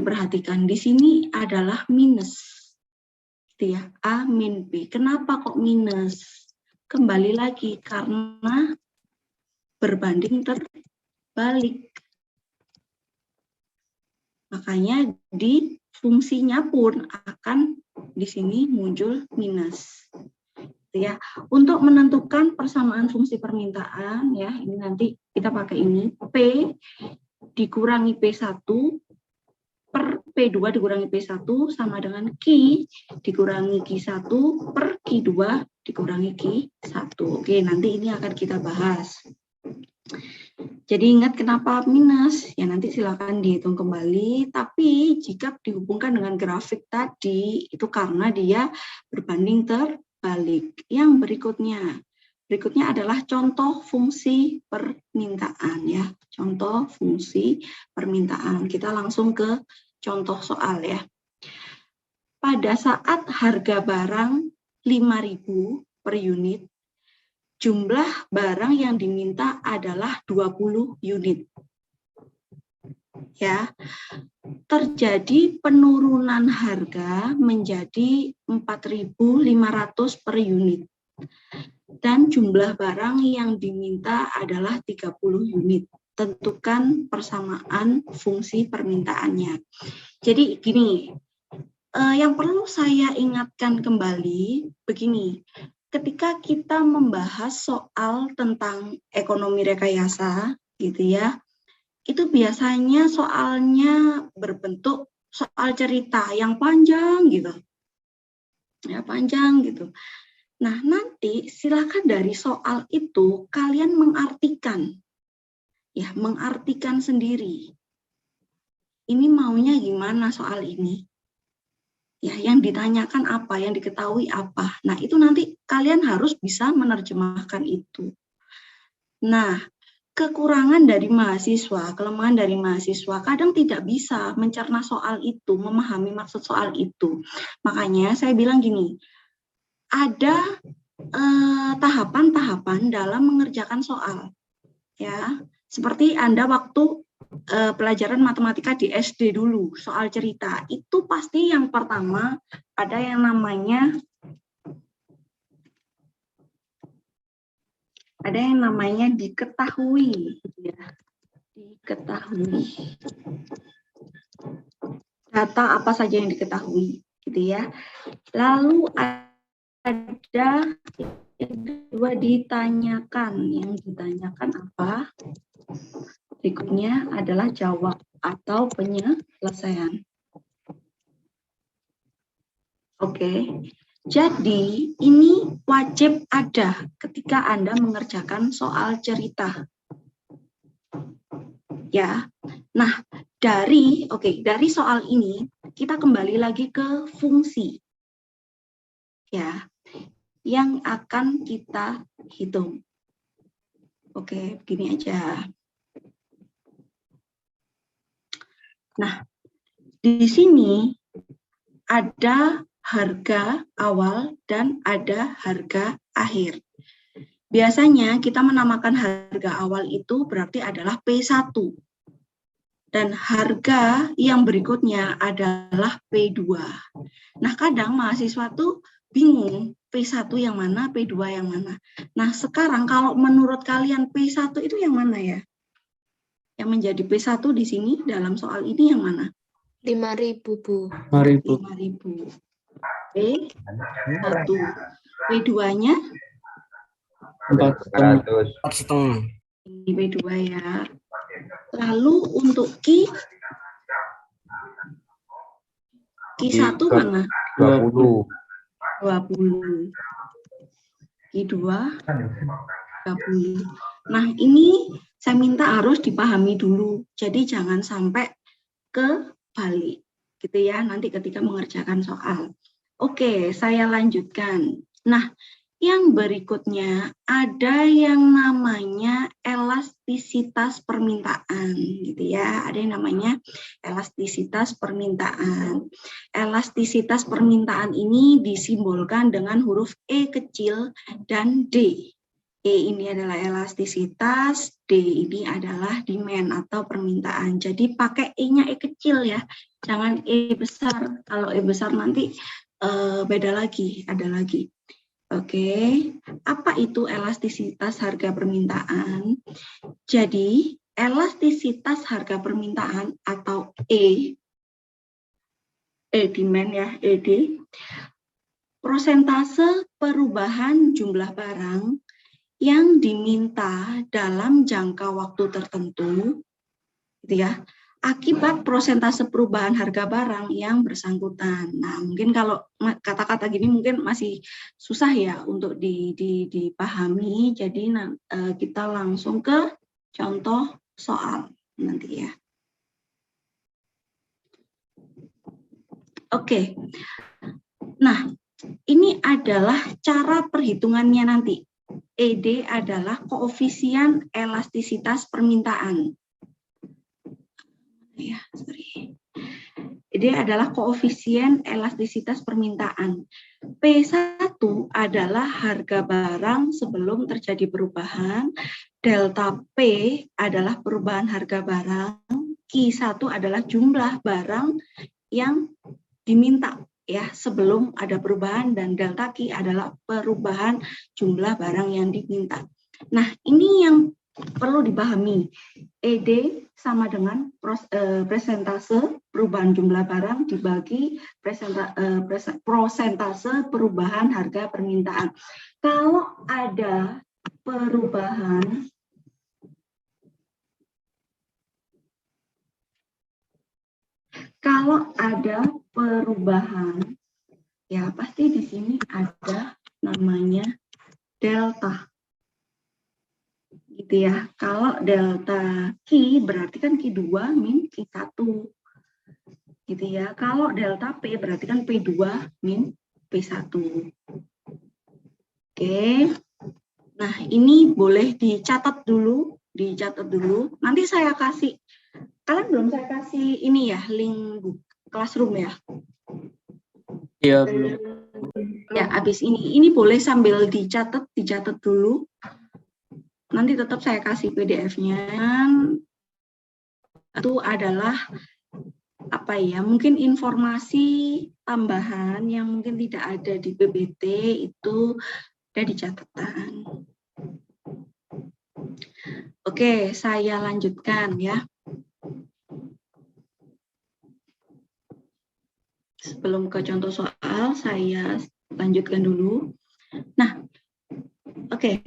diperhatikan di sini adalah minus, gitu ya, A min B. Kenapa kok minus? Kembali lagi karena berbanding terbalik. Makanya di fungsinya pun akan di sini muncul minus. Ya, untuk menentukan persamaan fungsi permintaan ya, ini nanti kita pakai ini P dikurangi P1 per P2 dikurangi P1 sama dengan Q dikurangi Q1 per Q2 dikurangi Q1. Oke, nanti ini akan kita bahas. Jadi ingat kenapa minus? Ya nanti silakan dihitung kembali, tapi jika dihubungkan dengan grafik tadi itu karena dia berbanding terbalik. Yang berikutnya adalah contoh fungsi permintaan ya. Contoh fungsi permintaan. Kita langsung ke contoh soal ya. Pada saat harga barang 5.000 per unit, jumlah barang yang diminta adalah 20 unit. Ya. Terjadi penurunan harga menjadi 4.500 per unit. Dan jumlah barang yang diminta adalah 30 unit. Tentukan persamaan fungsi permintaannya. Jadi gini, yang perlu saya ingatkan kembali begini. Ketika kita membahas soal tentang ekonomi rekayasa, gitu ya, itu biasanya soalnya berbentuk soal cerita yang panjang gitu, ya panjang gitu. Nah nanti silakan dari soal itu kalian mengartikan, ya mengartikan sendiri. Ini maunya gimana soal ini? Ya, yang ditanyakan apa, yang diketahui apa. Nah, itu nanti kalian harus bisa menerjemahkan itu. Nah, kekurangan dari mahasiswa, kelemahan dari mahasiswa, kadang tidak bisa mencerna soal itu, memahami maksud soal itu. Makanya saya bilang gini, ada tahapan-tahapan dalam mengerjakan soal. Ya, seperti Anda waktu pelajaran matematika di SD dulu, soal cerita, itu pasti yang pertama ada yang namanya diketahui, ya. Diketahui. Data apa saja yang diketahui, gitu ya. Lalu ada yang kedua ditanyakan, yang ditanyakan apa? Berikutnya adalah jawab atau penyelesaian. Oke, jadi ini wajib ada ketika Anda mengerjakan soal cerita. Ya, nah dari soal ini kita kembali lagi ke fungsi, ya, yang akan kita hitung. Oke, begini aja. Nah, di sini ada harga awal dan ada harga akhir. Biasanya kita menamakan harga awal itu berarti adalah P1. Dan harga yang berikutnya adalah P2. Nah, kadang mahasiswa tuh bingung P1 yang mana, P2 yang mana. Nah, sekarang kalau menurut kalian P1 itu yang mana ya? Yang menjadi P1 di sini dalam soal ini yang mana? 5.000, Bu. 5.000. P1. P2-nya? 4,5. Ini P2 ya. Lalu untuk Q1 mana? 20. 20. Q2 30. Nah, ini saya minta harus dipahami dulu. Jadi jangan sampai kebalik gitu ya nanti ketika mengerjakan soal. Oke, saya lanjutkan. Nah, yang berikutnya ada yang namanya elastisitas permintaan gitu ya. Ada yang namanya elastisitas permintaan. Elastisitas permintaan ini disimbolkan dengan huruf E kecil dan D. E ini adalah elastisitas, D ini adalah demand atau permintaan. Jadi pakai E-nya E kecil ya, jangan E besar. Kalau E besar nanti beda lagi, ada lagi. Oke, apa itu elastisitas harga permintaan? Jadi elastisitas harga permintaan atau E demand ya, ED, prosentase perubahan jumlah barang yang diminta dalam jangka waktu tertentu, gitu ya, akibat prosentase perubahan harga barang yang bersangkutan. Nah, mungkin kalau kata-kata gini mungkin masih susah ya untuk dipahami, jadi kita langsung ke contoh soal nanti ya. Oke, nah ini adalah cara perhitungannya nanti. ED adalah koefisien elastisitas permintaan. Ya, sorry. ED adalah koefisien elastisitas permintaan. P1 adalah harga barang sebelum terjadi perubahan. Delta P adalah perubahan harga barang. Q1 adalah jumlah barang yang diminta ya sebelum ada perubahan, dan delta Q adalah perubahan jumlah barang yang diminta. Nah, ini yang perlu dipahami. ED sama dengan persentase perubahan jumlah barang dibagi prosentase perubahan harga permintaan. Kalau ada perubahan ya pasti di sini ada namanya delta, gitu ya. Kalau delta Q berarti kan Q2 min Q1, gitu ya. Kalau delta P berarti kan P2 min P1. Oke. Nah, ini boleh dicatat dulu. Nanti saya kasih, kalian belum saya kasih ini ya, link Classroom ya. Iya, belum. Ya, habis ini boleh sambil dicatat dulu. Nanti tetap saya kasih PDF-nya. Itu adalah apa ya? Mungkin informasi tambahan yang mungkin tidak ada di PPT itu ada di catatan. Oke, saya lanjutkan ya. Sebelum ke contoh soal, saya lanjutkan dulu. Nah, oke.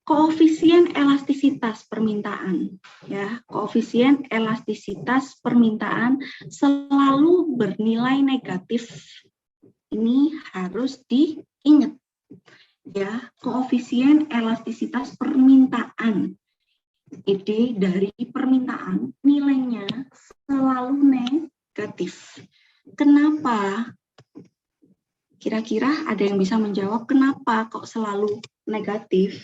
Koefisien elastisitas permintaan, ya, koefisien elastisitas permintaan selalu bernilai negatif. Ini harus diingat, ya, koefisien elastisitas permintaan. ED dari permintaan nilainya selalu negatif. Kenapa? Kira-kira ada yang bisa menjawab kenapa kok selalu negatif?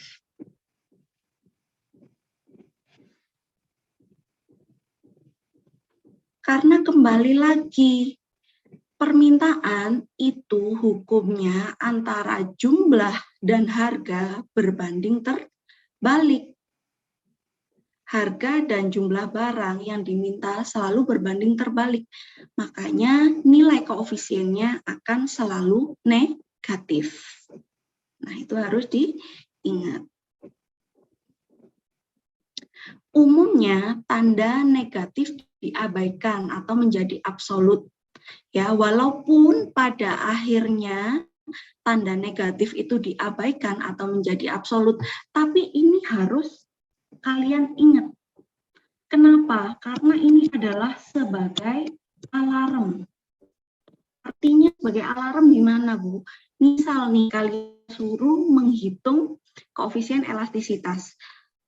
Karena kembali lagi, permintaan itu hukumnya antara jumlah dan harga berbanding terbalik. Harga dan jumlah barang yang diminta selalu berbanding terbalik. Makanya nilai koefisiennya akan selalu negatif. Nah, itu harus diingat. Umumnya tanda negatif diabaikan atau menjadi absolut. Ya, walaupun pada akhirnya tanda negatif itu diabaikan atau menjadi absolut, tapi ini harus kalian ingat. Kenapa? Karena ini adalah sebagai alarm. Artinya sebagai alarm di mana, Bu? Misal nih kalian suruh menghitung koefisien elastisitas.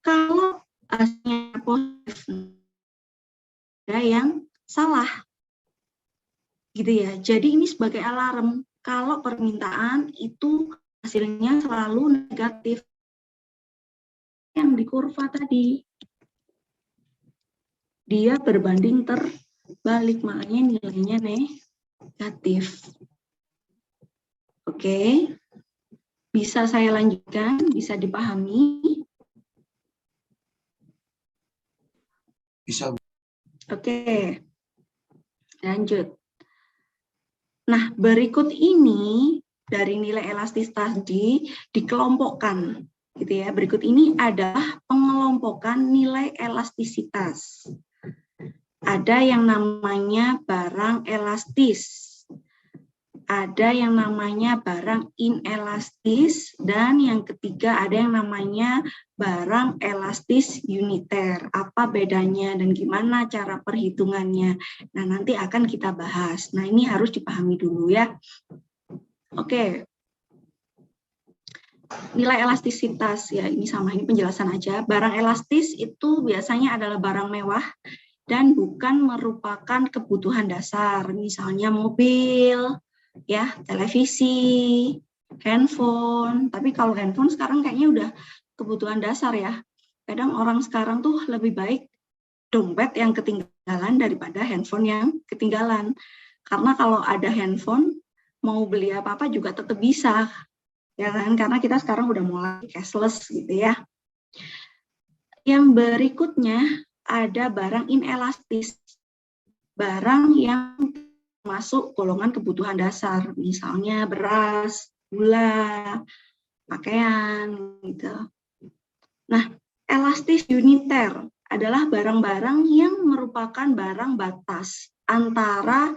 Kalau hasilnya positif, ada yang salah, gitu ya. Jadi ini sebagai alarm kalau permintaan itu hasilnya selalu negatif. Yang di kurva tadi dia berbanding terbalik, makanya nilainya negatif. Oke. Bisa saya lanjutkan? Bisa dipahami? Bisa. Oke, lanjut. Nah, berikut ini dari nilai elastis tadi dikelompokkan, gitu ya. Berikut ini adalah pengelompokan nilai elastisitas. Ada yang namanya barang elastis, ada yang namanya barang inelastis, dan yang ketiga ada yang namanya barang elastis uniter. Apa bedanya dan gimana cara perhitungannya? Nah, nanti akan kita bahas. Nah, ini harus dipahami dulu ya. Oke. Nilai elastisitas, ya ini sama, ini penjelasan aja. Barang elastis itu biasanya adalah barang mewah dan bukan merupakan kebutuhan dasar. Misalnya mobil, ya, televisi, handphone. Tapi kalau handphone sekarang kayaknya udah kebutuhan dasar ya. Kadang orang sekarang tuh lebih baik dompet yang ketinggalan daripada handphone yang ketinggalan. Karena kalau ada handphone, mau beli apa-apa juga tetap bisa. Ya kan? Karena kita sekarang udah mulai cashless gitu ya. Yang berikutnya ada barang inelastis. Barang yang masuk golongan kebutuhan dasar, misalnya beras, gula, pakaian, gitu. Nah, elastis uniter adalah barang-barang yang merupakan barang batas antara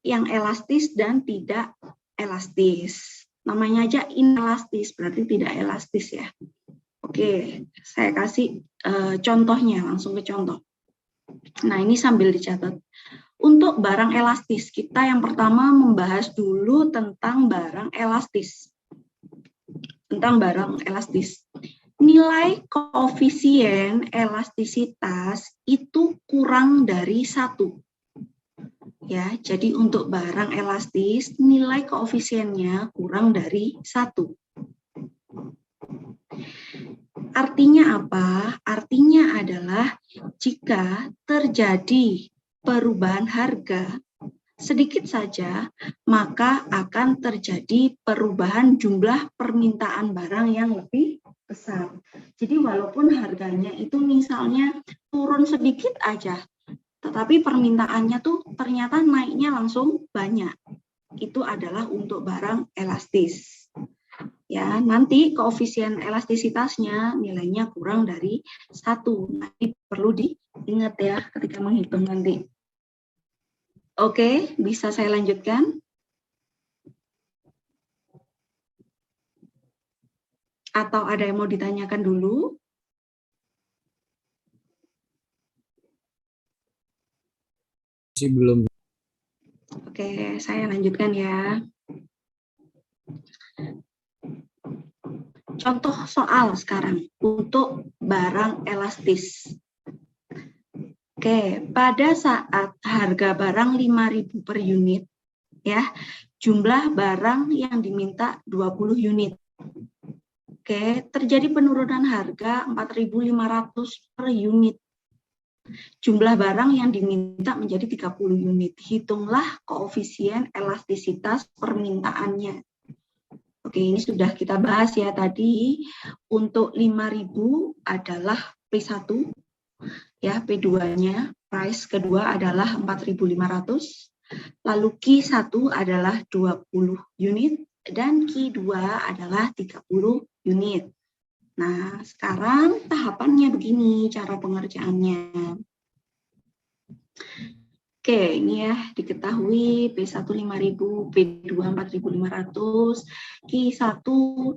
yang elastis dan tidak elastis. Namanya aja inelastis, berarti tidak elastis ya. Oke, saya kasih contohnya, langsung ke contoh. Nah, ini sambil dicatat. Untuk barang elastis, kita yang pertama membahas dulu tentang barang elastis. Tentang barang elastis. Nilai koefisien elastisitas itu kurang dari 1. Ya, jadi untuk barang elastis, nilai koefisiennya kurang dari 1. Artinya apa? Artinya adalah jika terjadi perubahan harga sedikit saja, maka akan terjadi perubahan jumlah permintaan barang yang lebih besar. Jadi walaupun harganya itu misalnya turun sedikit aja, tetapi permintaannya tuh ternyata naiknya langsung banyak. Itu adalah untuk barang elastis. Ya, nanti koefisien elastisitasnya nilainya kurang dari 1. Nanti perlu diingat ya ketika menghitung nanti. Oke, bisa saya lanjutkan? Atau ada yang mau ditanyakan dulu? Masih belum. Oke, saya lanjutkan ya. Contoh soal sekarang untuk barang elastis. Oke, pada saat harga barang 5.000 per unit, ya, jumlah barang yang diminta 20 unit. Oke, terjadi penurunan harga 4.500 per unit. Jumlah barang yang diminta menjadi 30 unit. Hitunglah koefisien elastisitas permintaannya. Oke, ini sudah kita bahas ya tadi. Untuk 5.000 adalah P1, ya, P2-nya, price kedua adalah 4.500. Lalu Q1 adalah 20 unit dan Q2 adalah 30 unit. Nah, sekarang tahapannya begini cara pengerjaannya. Oke, ini ya diketahui P1 5.000, P2 4.500, Q1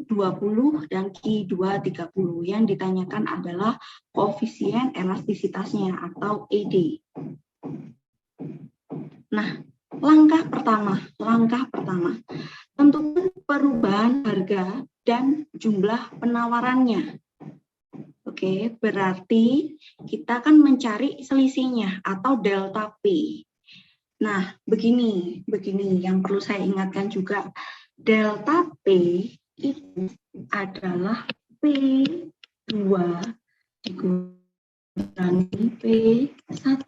20 dan Q2 30. Yang ditanyakan adalah koefisien elastisitasnya atau ED. Nah, langkah pertama, tentukan perubahan harga dan jumlah penawarannya. Oke, berarti kita akan mencari selisihnya atau delta P. Nah, begini yang perlu saya ingatkan juga. Delta P itu adalah P2 dikurangi P1.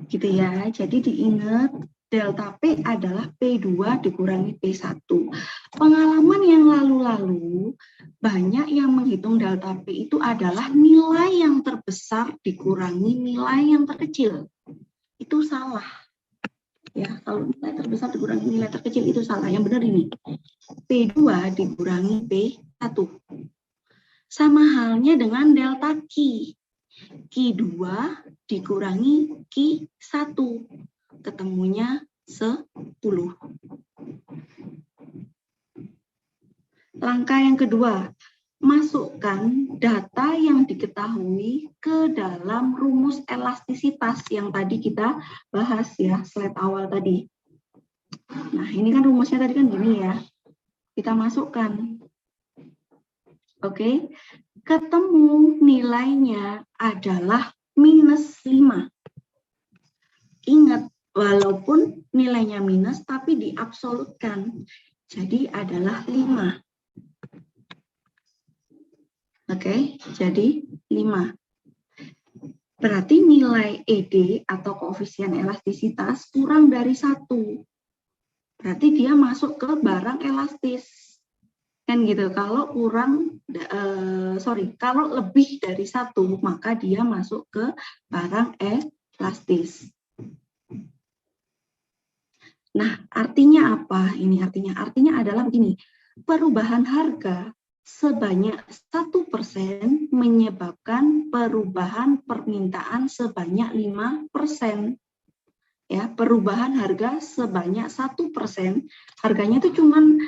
Gitu ya, jadi diingat delta P adalah P2 dikurangi P1. Pengalaman yang lalu-lalu, banyak yang menghitung delta P itu adalah nilai yang terbesar dikurangi nilai yang terkecil. Itu salah. Ya, kalau nilai terbesar dikurangi nilai terkecil itu salah. Yang benar ini. P2 dikurangi P1. Sama halnya dengan delta Q. Q2 dikurangi Q1. Ketemunya 10. Langkah yang kedua, masukkan data yang diketahui ke dalam rumus elastisitas yang tadi kita bahas ya, slide awal tadi. Nah, ini kan rumusnya tadi kan gini ya. Kita masukkan. Oke, ketemu nilainya adalah minus 5. Ingat, walaupun nilainya minus, tapi diabsolutkan. Jadi adalah 5. Oke, jadi 5. Berarti nilai ED atau koefisien elastisitas kurang dari 1. Berarti dia masuk ke barang elastis. Kan gitu, kalau kalau lebih dari 1, maka dia masuk ke barang elastis. Nah, artinya apa? Artinya adalah begini, perubahan harga sebanyak 1% menyebabkan perubahan permintaan sebanyak 5%. Ya, perubahan harga sebanyak 1%, harganya itu cuman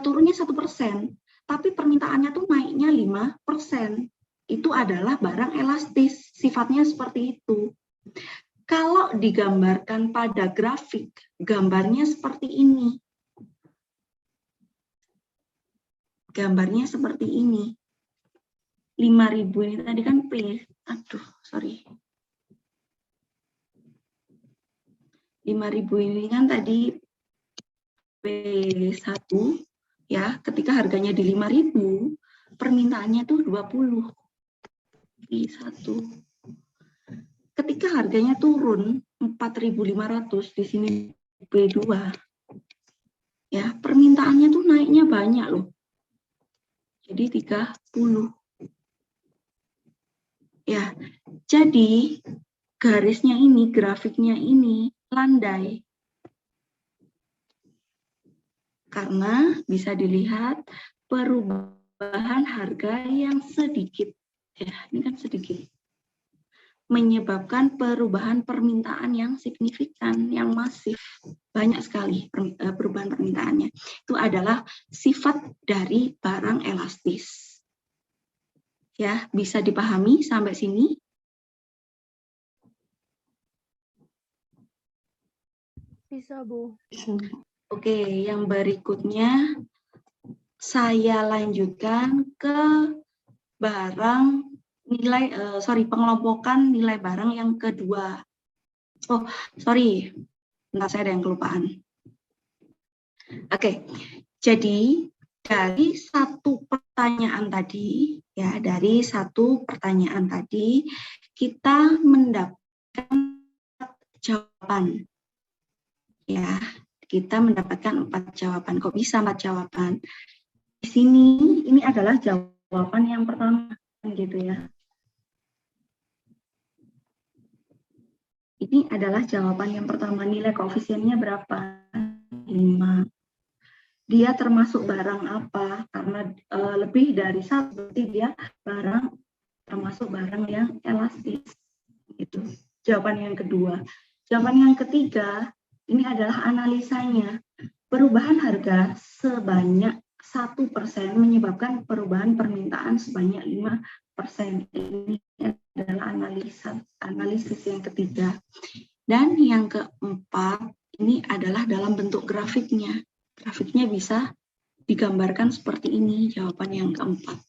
turunnya 1%, tapi permintaannya tuh naiknya 5%. Itu adalah barang elastis, sifatnya seperti itu. Kalau digambarkan pada grafik, gambarnya seperti ini. Gambarnya seperti ini. 5.000 ini tadi kan P. Aduh, sorry. 5.000 ini kan tadi P1 ya, ketika harganya di 5.000, permintaannya tuh 20. P1. Ketika harganya turun 4.500 di sini P2. Ya, permintaannya tuh naiknya banyak loh. Jadi 30. Ya, jadi garisnya ini, grafiknya ini landai. Karena bisa dilihat perubahan harga yang sedikit. Ya, ini kan sedikit. Menyebabkan perubahan permintaan yang signifikan, yang masif. Banyak sekali perubahan permintaannya. Itu adalah sifat dari barang elastis. Ya, bisa dipahami sampai sini? Bisa, Bu. Oke, yang berikutnya saya lanjutkan ke barang pengelompokan nilai barang yang kedua. Oh, sorry. Bentar, saya ada yang kelupaan. Oke, jadi dari satu pertanyaan tadi, kita mendapatkan jawaban. Ya, kita mendapatkan 4 jawaban. Kok bisa 4 jawaban? Di sini, ini adalah jawaban yang pertama, gitu ya. Ini adalah jawaban yang pertama, nilai koefisiennya berapa? 5. Dia termasuk barang apa? Karena lebih dari 1, berarti dia termasuk barang yang elastis. Gitu. Jawaban yang kedua. Jawaban yang ketiga, ini adalah analisanya. Perubahan harga sebanyak 1% menyebabkan perubahan permintaan sebanyak 5%. Ini adalah analisis yang ketiga. Dan yang keempat, ini adalah dalam bentuk grafiknya. Grafiknya bisa digambarkan seperti ini, jawaban yang keempat.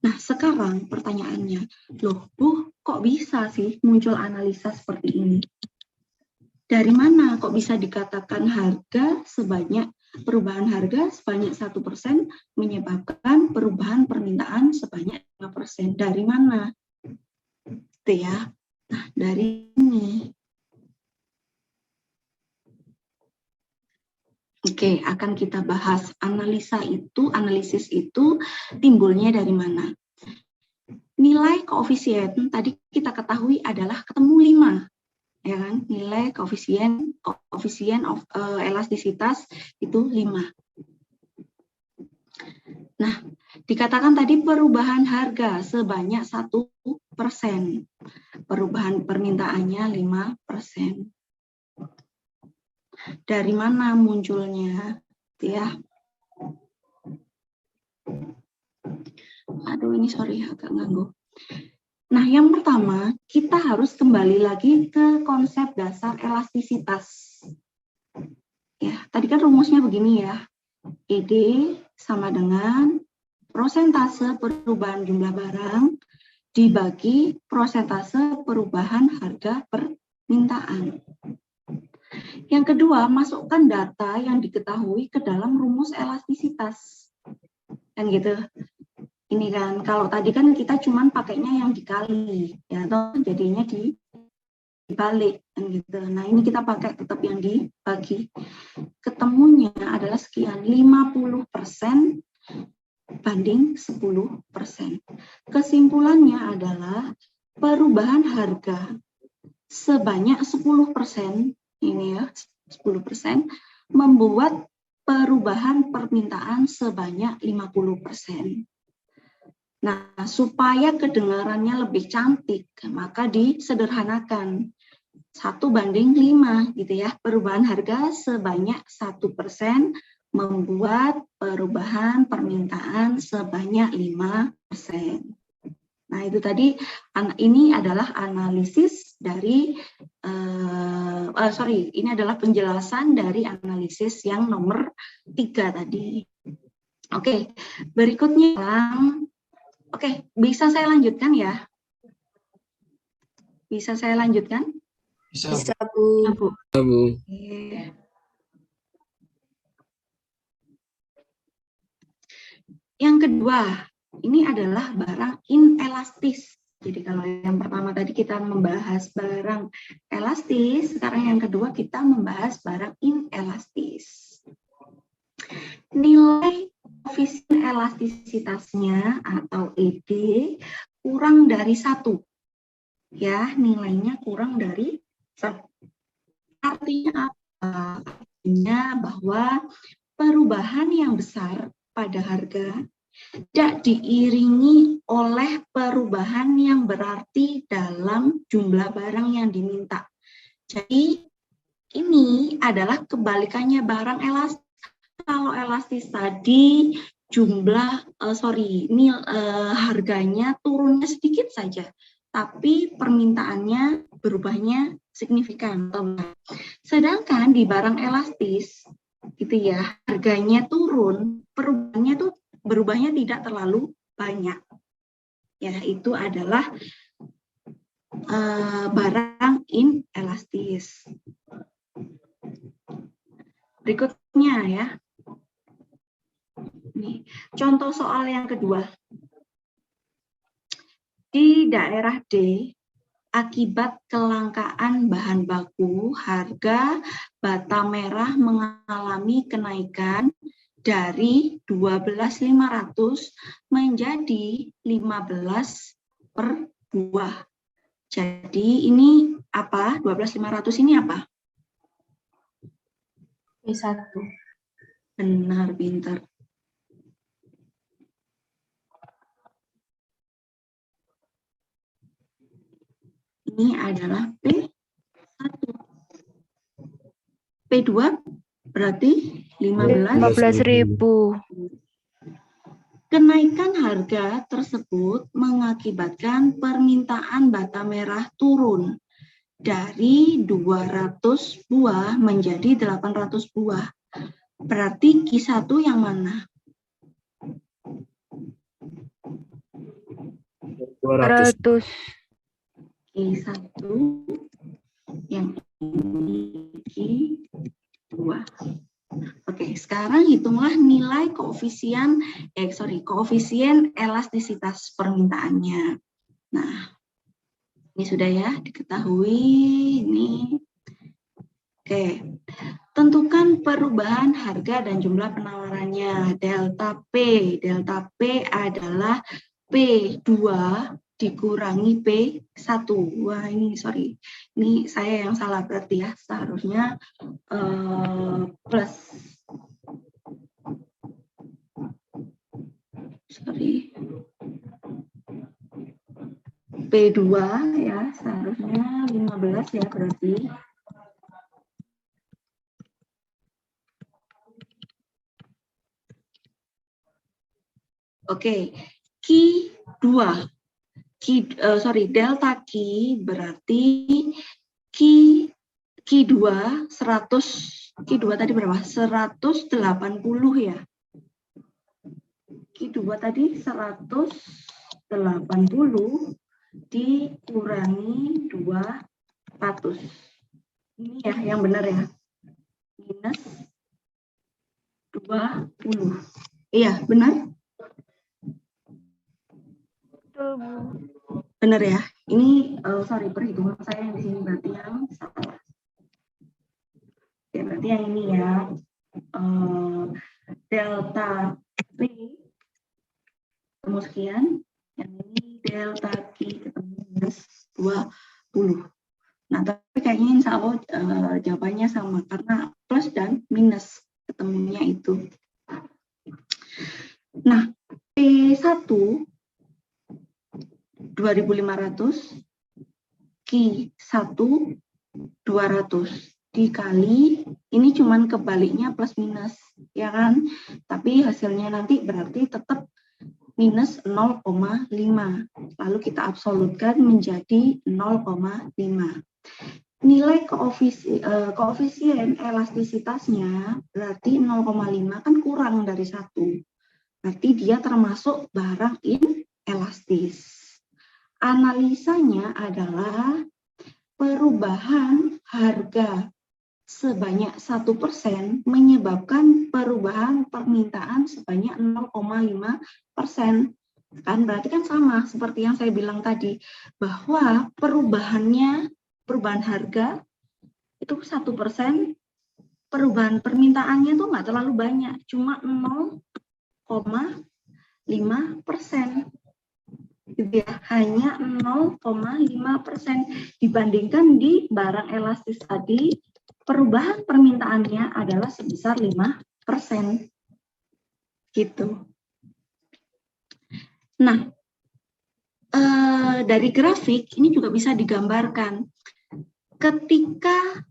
Nah, sekarang pertanyaannya, loh, Bu, kok bisa sih muncul analisa seperti ini? Dari mana kok bisa dikatakan perubahan harga sebanyak 1% menyebabkan perubahan permintaan sebanyak 5%? Dari mana? Itu ya. Nah, dari ini. Oke, akan kita bahas analisis itu timbulnya dari mana. Nilai koefisien tadi kita ketahui adalah ketemu 5, ya kan? Nilai koefisien of elastisitas itu 5. Nah, dikatakan tadi perubahan harga sebanyak 1%. Perubahan permintaannya 5%. Dari mana munculnya? Ya. Aduh, ini sorry agak ganggu. Nah, yang pertama, kita harus kembali lagi ke konsep dasar elastisitas. Ya, tadi kan rumusnya begini ya. ED sama dengan prosentase perubahan jumlah barang dibagi prosentase perubahan harga permintaan. Yang kedua, masukkan data yang diketahui ke dalam rumus elastisitas. Kan gitu. Ini kan, kalau tadi kan kita cuman pakainya yang dikali, ya, atau jadinya dibalik, kan gitu. Nah, ini kita pakai tetap yang dibagi. Ketemunya adalah sekian, 50% banding 10%. Kesimpulannya adalah perubahan harga sebanyak 10%, ini ya, 10%, membuat perubahan permintaan sebanyak 50%. Nah, supaya kedengarannya lebih cantik, maka disederhanakan 1:5 gitu ya. Perubahan harga sebanyak 1% membuat perubahan permintaan sebanyak 5%. Nah, itu tadi, ini adalah analisis dari, ini adalah penjelasan dari analisis yang nomor 3 tadi. Oke, berikutnya, oke, bisa saya lanjutkan ya? Bisa saya lanjutkan? Bisa, Bisa, Ya, Bu. Bu. Bu. Oke. Yang kedua, ini adalah barang inelastis. Jadi kalau yang pertama tadi kita membahas barang elastis, sekarang yang kedua kita membahas barang inelastis. Nilai koefisien elastisitasnya atau ED kurang dari 1. Ya, nilainya kurang dari 1. Artinya apa? Artinya bahwa perubahan yang besar pada harga tidak diiringi oleh perubahan yang berarti dalam jumlah barang yang diminta. Jadi ini adalah kebalikannya barang elastis. Kalau elastis tadi harganya turunnya sedikit saja, tapi permintaannya berubahnya signifikan. Sedangkan di barang elastis, gitu ya, harganya turun, berubahnya tidak terlalu banyak. Ya, itu adalah barang inelastis. Berikutnya ya. Nih, contoh soal yang kedua. Di daerah D, akibat kelangkaan bahan baku, harga bata merah mengalami kenaikan dari 12.500 menjadi 15 per buah. Jadi ini apa? 12.500 ini apa? B1. Benar, pintar. Ini adalah P1. P2 berarti 15.000. Kenaikan harga tersebut mengakibatkan permintaan bata merah turun dari 200 buah menjadi 800 buah. Berarti Q1 yang mana? 200. Q1 yang ini Q2. Oke, sekarang hitunglah nilai koefisien elastisitas permintaannya. Nah, ini sudah ya diketahui ini. Oke. Tentukan perubahan harga dan jumlah penawarannya. Delta P. Delta P adalah P2 dikurangi P1. Wah, ini sorry. Ini saya yang salah berarti ya. Seharusnya plus. Sorry. P2 ya, seharusnya 15 ya berarti. Oke, Q2. Delta Q berarti Q2 100. Q2 tadi berapa? 180 ya. Q2 tadi 180 dikurangi 200. Ini ya yang benar ya. Minus 20. Iya, benar? Benar ya. Ini sorry, perhitungan saya yang di sini berarti yang salah. Oke, berarti yang ini ya. Delta P ketemu sekian. Yang ini delta Q ketemu minus 20. Nah, tapi kayaknya insya Allah jawabannya sama karena plus dan minus ketemunya itu. Nah, P1 2.500, Q1 200 dikali, ini cuman kebaliknya plus minus, ya kan? Tapi hasilnya nanti berarti tetap minus 0,5. Lalu kita absolutkan menjadi 0,5. Nilai koefisien elastisitasnya berarti 0,5 kan kurang dari 1. Berarti dia termasuk barang inelastis. Analisanya adalah perubahan harga sebanyak 1% menyebabkan perubahan permintaan sebanyak 0,5%. Kan berarti kan sama seperti yang saya bilang tadi, bahwa perubahan harga itu 1%, perubahan permintaannya itu nggak terlalu banyak, cuma 0,5%. Gitu ya, hanya 0,5% dibandingkan di barang elastis tadi perubahan permintaannya adalah sebesar 5%. Gitu. Nah, dari grafik ini juga bisa digambarkan ketika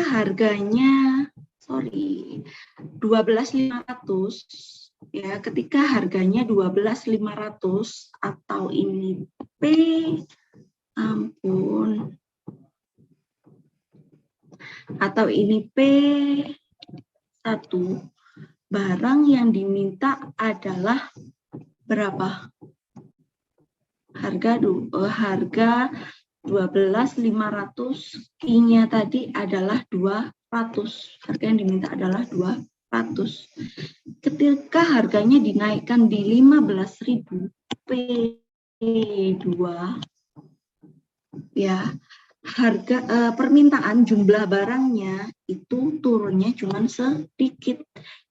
harganya 12.500 ya, ketika harganya 12.500 atau ini atau ini P1, barang yang diminta adalah berapa? Harga 12.500, Q-nya tadi adalah 200. Harga yang diminta adalah 200. Ketika harganya dinaikkan di 15.000 P2 ya, harga permintaan jumlah barangnya itu turunnya cuma sedikit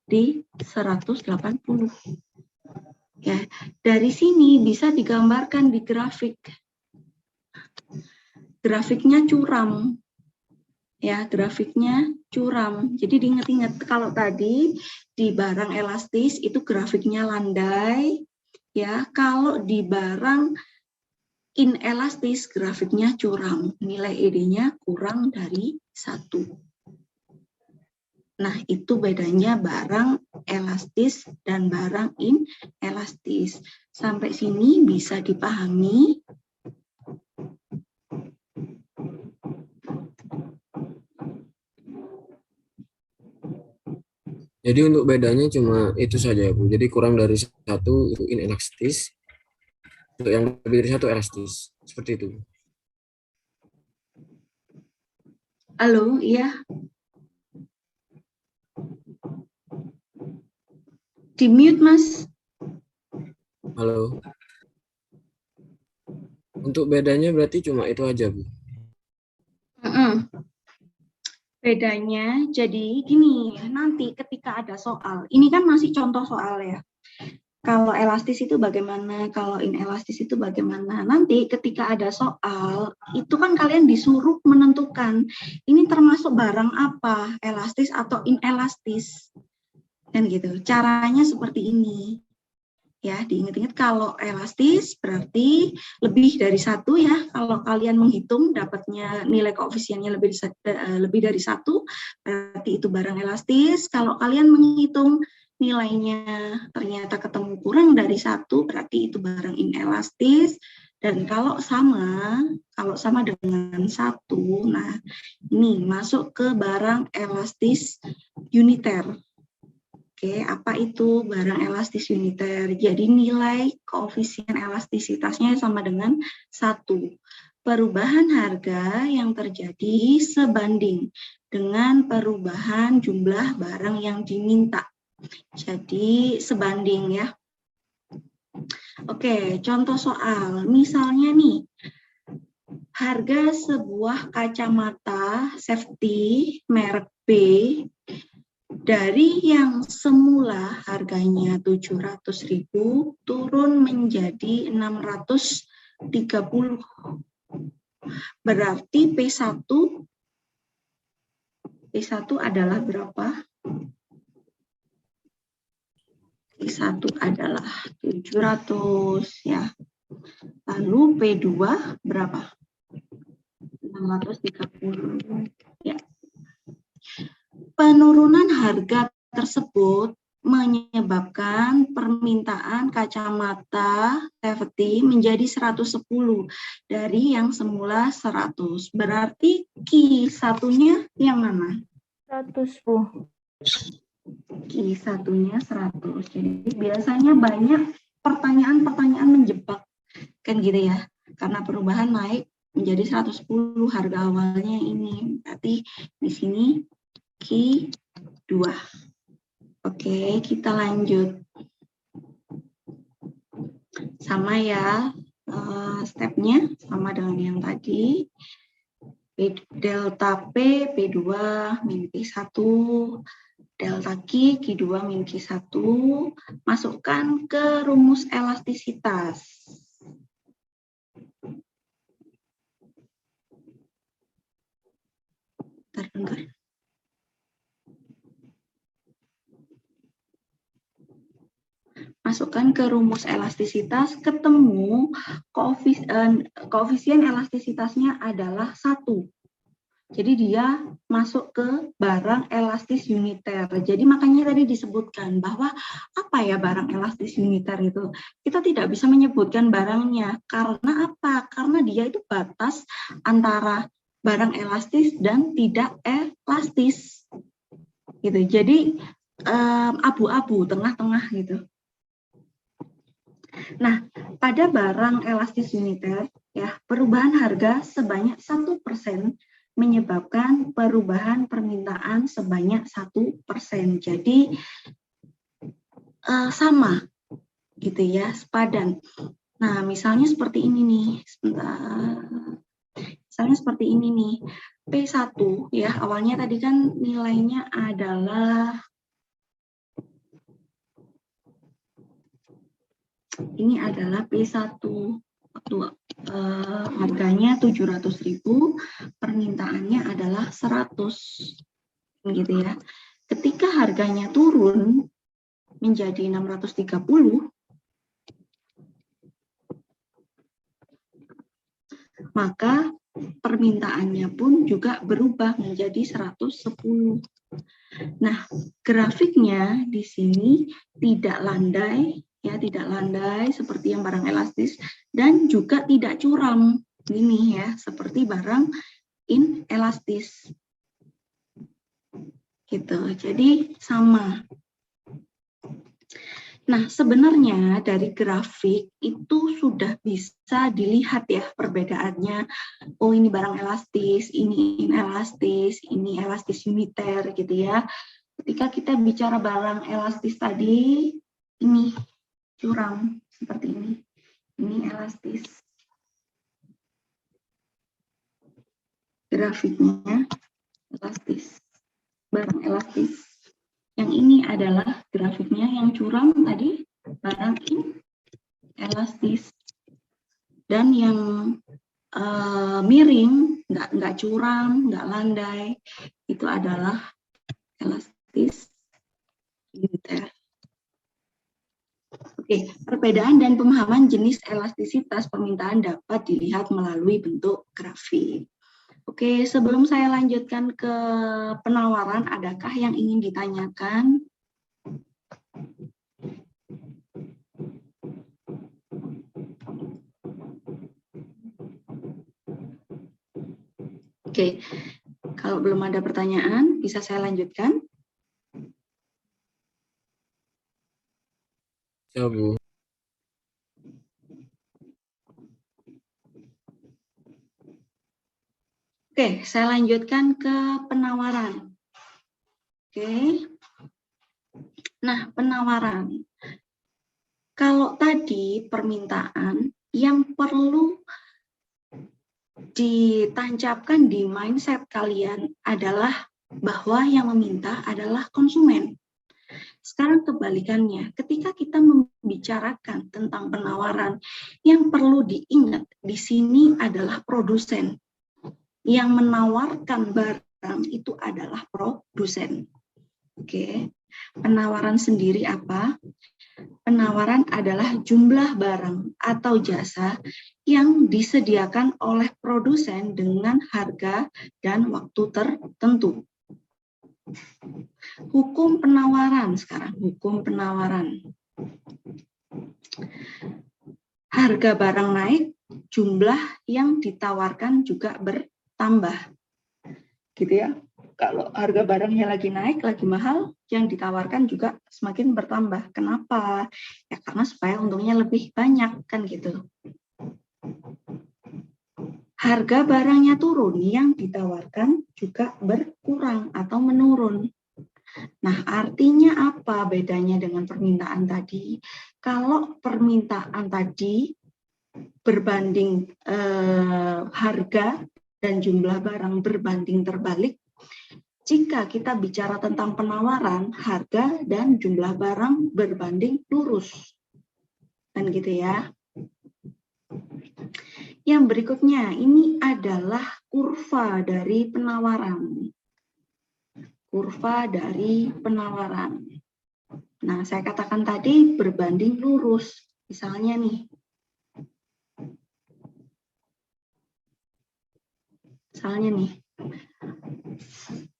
di 180. Ya, dari sini bisa digambarkan di grafik. Grafiknya curam. Ya, grafiknya curam. Jadi diingat-ingat kalau tadi di barang elastis itu grafiknya landai, ya. Kalau di barang inelastis grafiknya curam. Nilai ED-nya kurang dari 1. Nah, itu bedanya barang elastis dan barang inelastis. Sampai sini bisa dipahami? Jadi untuk bedanya cuma itu saja, Bu. Jadi kurang dari 1 itu inelastis. Untuk yang lebih dari 1 elastis. Seperti itu. Halo, iya. Di mute, Mas. Halo. Untuk bedanya berarti cuma itu aja, Bu. Bedanya jadi gini, nanti ketika ada soal, ini kan masih contoh soal ya. Kalau elastis itu bagaimana, kalau inelastis itu bagaimana. Nanti ketika ada soal, itu kan kalian disuruh menentukan ini termasuk barang apa, elastis atau inelastis. Dan gitu. Caranya seperti ini. Ya, diingat-ingat kalau elastis berarti lebih dari satu ya. Kalau kalian menghitung dapatnya nilai koefisiennya lebih dari satu, berarti itu barang elastis. Kalau kalian menghitung nilainya ternyata ketemu kurang dari satu, berarti itu barang inelastis. Dan kalau sama dengan satu, nah ini masuk ke barang elastis uniter. Oke, apa itu barang elastis uniter? Jadi nilai koefisien elastisitasnya sama dengan 1. Perubahan harga yang terjadi sebanding dengan perubahan jumlah barang yang diminta. Jadi sebanding ya. Oke, contoh soal. Misalnya nih, harga sebuah kacamata safety merek B dari yang semula harganya 700.000 turun menjadi 630. Berarti P1 adalah berapa? P1 adalah 700 ya. Lalu P2 berapa? 630 ya. Penurunan harga tersebut menyebabkan permintaan kacamata safety menjadi 110 dari yang semula 100. Berarti Q satunya yang mana? 100, Bu. Q satunya 100. Jadi biasanya banyak pertanyaan-pertanyaan menjebak kan gitu ya. Karena perubahan naik menjadi 110 harga awalnya ini. Berarti di sini Q2. Oke, kita lanjut. Sama ya, stepnya sama dengan yang tadi. Delta P, P2 min Q1, delta Q, Q2 min Q1, masukkan ke rumus elastisitas. Bentar. Masukkan ke rumus elastisitas, ketemu koefisien elastisitasnya adalah 1. Jadi dia masuk ke barang elastis uniter. Jadi makanya tadi disebutkan bahwa apa ya barang elastis uniter itu? Kita tidak bisa menyebutkan barangnya. Karena apa? Karena dia itu batas antara barang elastis dan tidak elastis. Gitu. Jadi abu-abu, tengah-tengah gitu. Nah, pada barang elastis uniter, ya perubahan harga sebanyak 1% menyebabkan perubahan permintaan sebanyak 1%. Jadi sama, gitu ya, sepadan. Nah, misalnya seperti ini nih, misalnya seperti ini nih, P1 ya awalnya tadi kan nilainya adalah ini adalah P1 harganya 700.000, permintaannya adalah 100 gitu ya. Ketika harganya turun menjadi 630, maka permintaannya pun juga berubah menjadi 110. Nah, grafiknya di sini tidak landai, ya tidak landai seperti yang barang elastis dan juga tidak curam, ini ya seperti barang inelastis. Gitu. Jadi sama. Nah, sebenarnya dari grafik itu sudah bisa dilihat ya perbedaannya. Oh, ini barang elastis, ini inelastis, ini elastis uniter gitu ya. Ketika kita bicara barang elastis tadi, ini curam seperti ini. Ini elastis. Grafiknya elastis. barang elastis. Yang ini adalah grafiknya, yang curam tadi barang inelastis. Dan yang miring, nggak curam, nggak landai, itu adalah elastis uniter. Oke, perbedaan dan pemahaman jenis elastisitas permintaan dapat dilihat melalui bentuk grafik. Oke, sebelum saya lanjutkan ke penawaran, adakah yang ingin ditanyakan? Oke, kalau belum ada pertanyaan, bisa saya lanjutkan? Ya, Bu. Oke, saya lanjutkan ke penawaran. Oke. Nah, penawaran. Kalau tadi permintaan, yang perlu ditancapkan di mindset kalian adalah bahwa yang meminta adalah konsumen. Sekarang kebalikannya, ketika kita membicarakan tentang penawaran, yang perlu diingat di sini adalah produsen. Yang menawarkan barang itu adalah produsen. Oke, penawaran sendiri apa? Penawaran adalah jumlah barang atau jasa yang disediakan oleh produsen dengan harga dan waktu tertentu. Hukum penawaran sekarang, hukum penawaran. Harga barang naik, jumlah yang ditawarkan juga bertambah. Gitu ya. Kalau harga barangnya lagi naik, lagi mahal, yang ditawarkan juga semakin bertambah. Kenapa? Ya karena supaya untungnya lebih banyak, kan gitu. Harga barangnya turun, yang ditawarkan juga berkurang atau menurun. Nah, artinya apa bedanya dengan permintaan tadi? Kalau permintaan tadi berbanding harga dan jumlah barang berbanding terbalik, jika kita bicara tentang penawaran, harga dan jumlah barang berbanding lurus. Kan gitu ya. Yang berikutnya, ini adalah kurva dari penawaran. Kurva dari penawaran. Nah, saya katakan tadi berbanding lurus. Misalnya nih.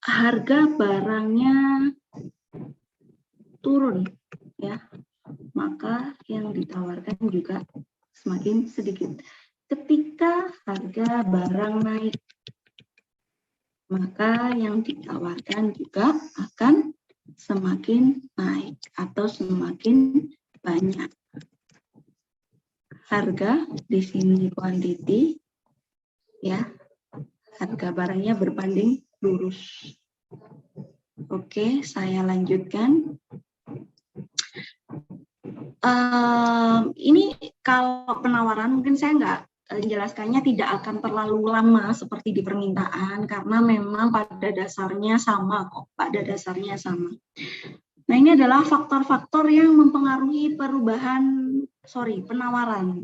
Harga barangnya turun, ya, maka yang ditawarkan juga semakin sedikit. Ketika harga barang naik, maka yang ditawarkan juga akan semakin naik atau semakin banyak. Harga di sini quantity, ya, harga barangnya berbanding lurus. Oke, saya lanjutkan. Ini kalau penawaran mungkin saya nggak menjelaskannya tidak akan terlalu lama seperti di permintaan karena memang pada dasarnya sama kok,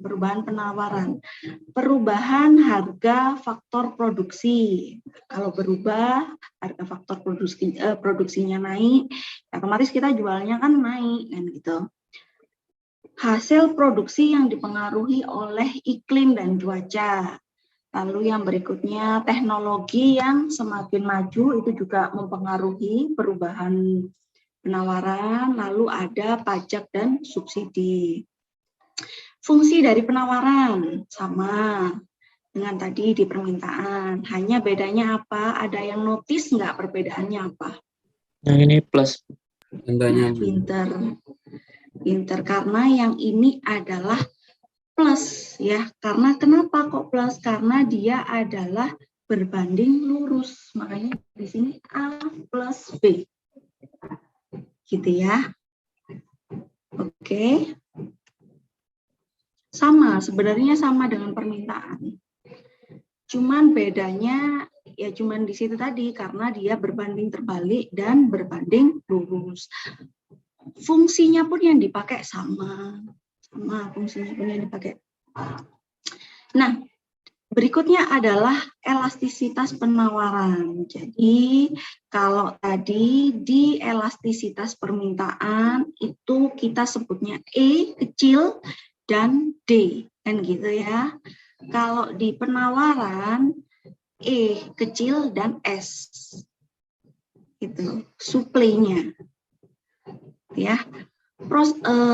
perubahan penawaran. Perubahan harga faktor produksi. Kalau berubah harga faktor produksinya naik, otomatis kita jualnya kan naik kan gitu. Hasil produksi yang dipengaruhi oleh iklim dan cuaca. Lalu yang berikutnya teknologi yang semakin maju itu juga mempengaruhi perubahan penawaran. Lalu ada pajak dan subsidi. Fungsi dari penawaran sama dengan tadi di permintaan. Hanya bedanya apa? Ada yang notice nggak perbedaannya apa? Yang ini plus. Tandanya, Nah, pinter karena yang ini adalah plus ya. Karena kenapa kok plus? Karena dia adalah berbanding lurus. Makanya di sini A plus B. Gitu ya. Oke. Sebenarnya sama dengan permintaan. Cuman bedanya Ya cuman di situ tadi karena dia berbanding terbalik dan berbanding lurus. Fungsinya pun yang dipakai sama fungsinya pun yang dipakai. Nah, berikutnya adalah elastisitas penawaran. Jadi, kalau tadi di elastisitas permintaan itu kita sebutnya E kecil dan D, kan gitu ya. Kalau di penawaran E kecil dan S. Itu suplainya. Ya.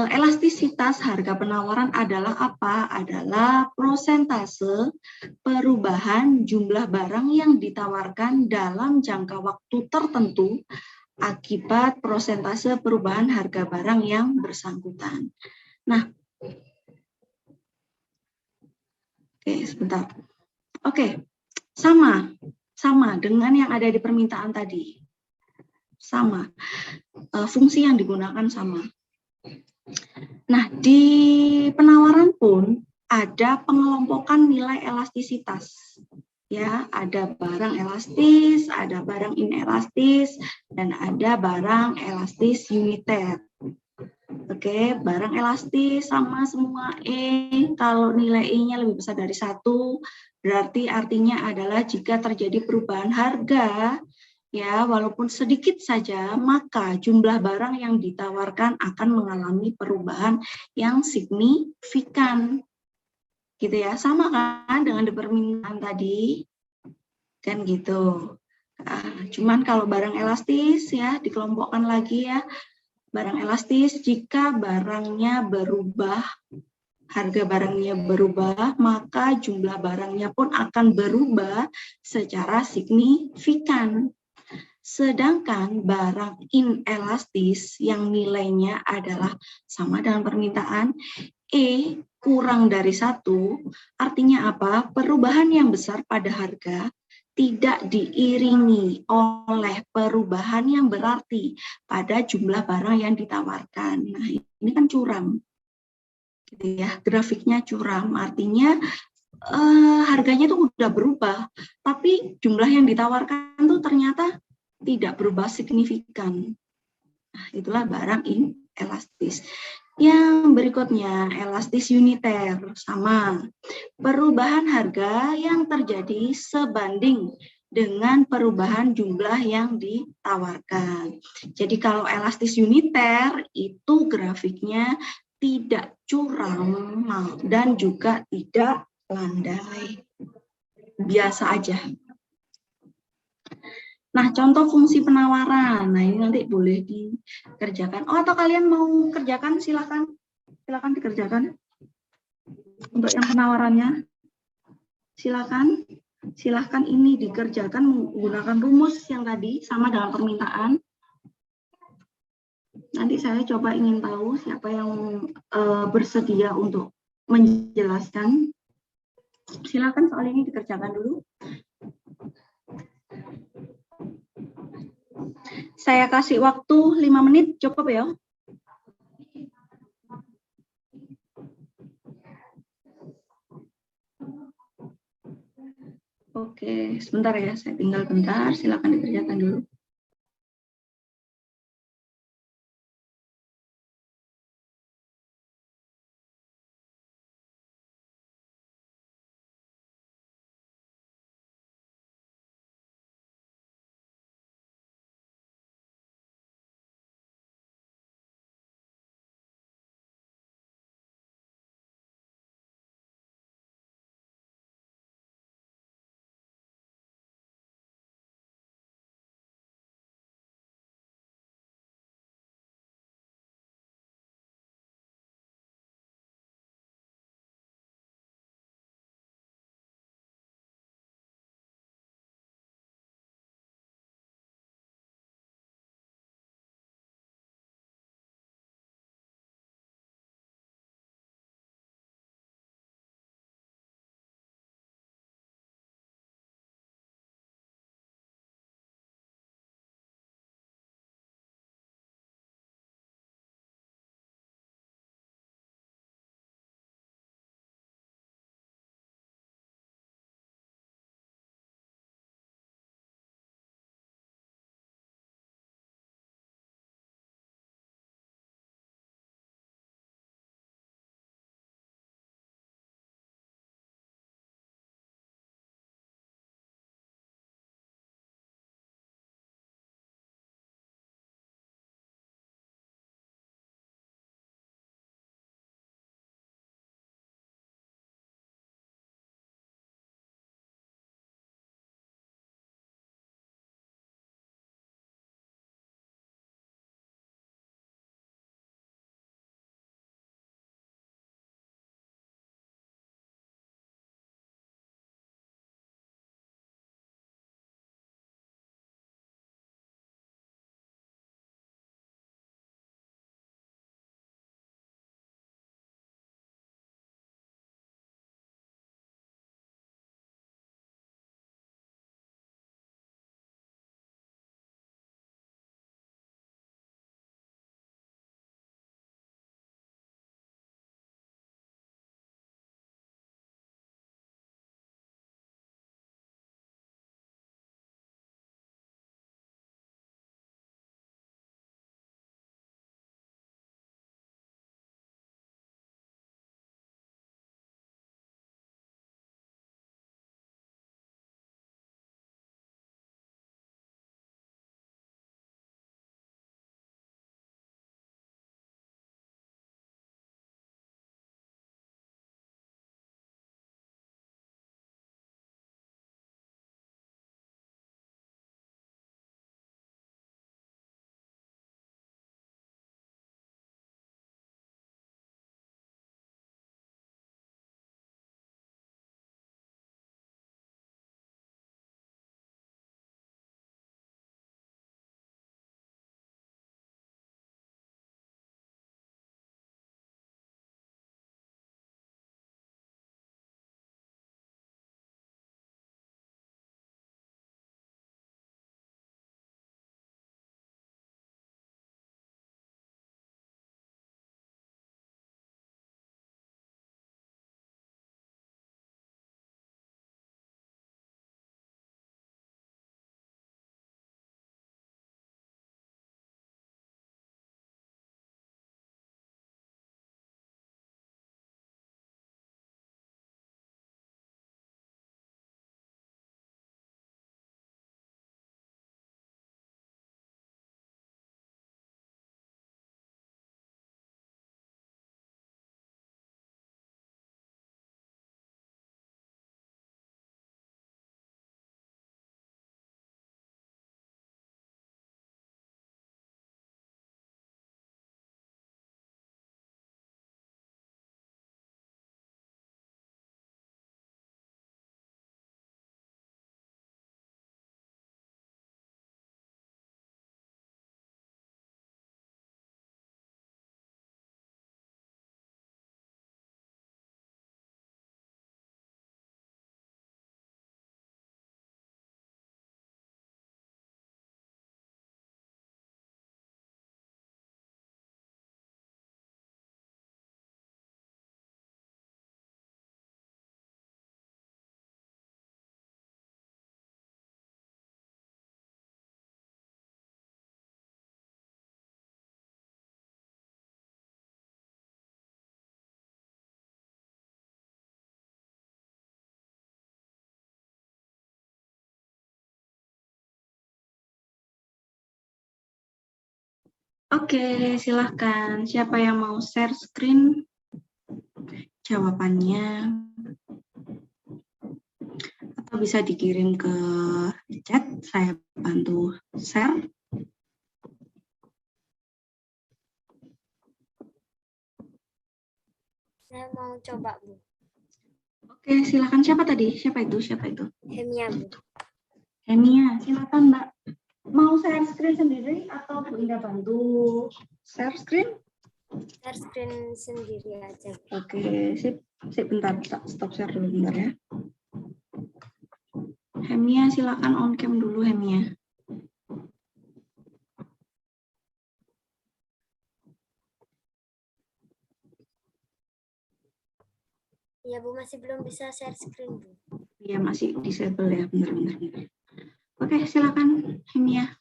Elastisitas harga penawaran adalah apa? Adalah prosentase perubahan jumlah barang yang ditawarkan dalam jangka waktu tertentu akibat prosentase perubahan harga barang yang bersangkutan. Nah, oke, sebentar. Oke, sama dengan yang ada di permintaan tadi. Sama, fungsi yang digunakan sama. Nah, di penawaran pun ada pengelompokan nilai elastisitas. Ya, ada barang elastis, ada barang inelastis, dan ada barang elastis uniter. Oke, barang elastis sama semua E. Kalau nilai E-nya lebih besar dari 1, berarti artinya adalah jika terjadi perubahan harga, ya, walaupun sedikit saja, maka jumlah barang yang ditawarkan akan mengalami perubahan yang signifikan. Gitu ya, sama kan dengan di permintaan tadi? Kan gitu. Cuman kalau barang elastis ya, dikelompokkan lagi ya. Barang elastis jika barangnya berubah, harga barangnya berubah, maka jumlah barangnya pun akan berubah secara signifikan. Sedangkan barang inelastis yang nilainya adalah sama dengan permintaan, E kurang dari 1, artinya apa? Perubahan yang besar pada harga tidak diiringi oleh perubahan yang berarti pada jumlah barang yang ditawarkan. Nah, ini kan curam. Gitu ya, grafiknya curam, artinya harganya tuh udah berubah, tapi jumlah yang ditawarkan tuh ternyata tidak berubah signifikan. Nah, itulah barang inelastis. Yang berikutnya, elastis uniter, sama. Perubahan harga yang terjadi sebanding dengan perubahan jumlah yang ditawarkan. Jadi kalau elastis uniter, itu grafiknya tidak curam dan juga tidak landai. Biasa aja. Nah, contoh fungsi penawaran. Nah, ini nanti boleh dikerjakan. Oh, atau kalian mau kerjakan, silakan dikerjakan. Untuk yang penawarannya, silakan ini dikerjakan menggunakan rumus yang tadi sama dengan permintaan. Nanti saya coba ingin tahu siapa yang bersedia untuk menjelaskan. Silakan soal ini dikerjakan dulu. Saya kasih waktu 5 menit, cukup ya? Oke, sebentar ya, saya tinggal bentar, silakan dikerjakan dulu. Oke, silahkan. Siapa yang mau share screen jawabannya? Atau bisa dikirim ke chat, saya bantu share. Saya mau coba, Bu. Oke, silakan. Siapa tadi? Siapa itu? Hemia, Bu. Hemia, silakan Mbak. Mau share screen sendiri atau Bu Indah bantu share screen? Share screen sendiri aja, Bu. Oke, sip. Bentar, stop share dulu bentar ya. Hemia, silakan on cam dulu Hemia. Iya, Bu, masih belum bisa share screen, Bu. Iya, masih disable ya, bentar. Oke, silakan Hemia.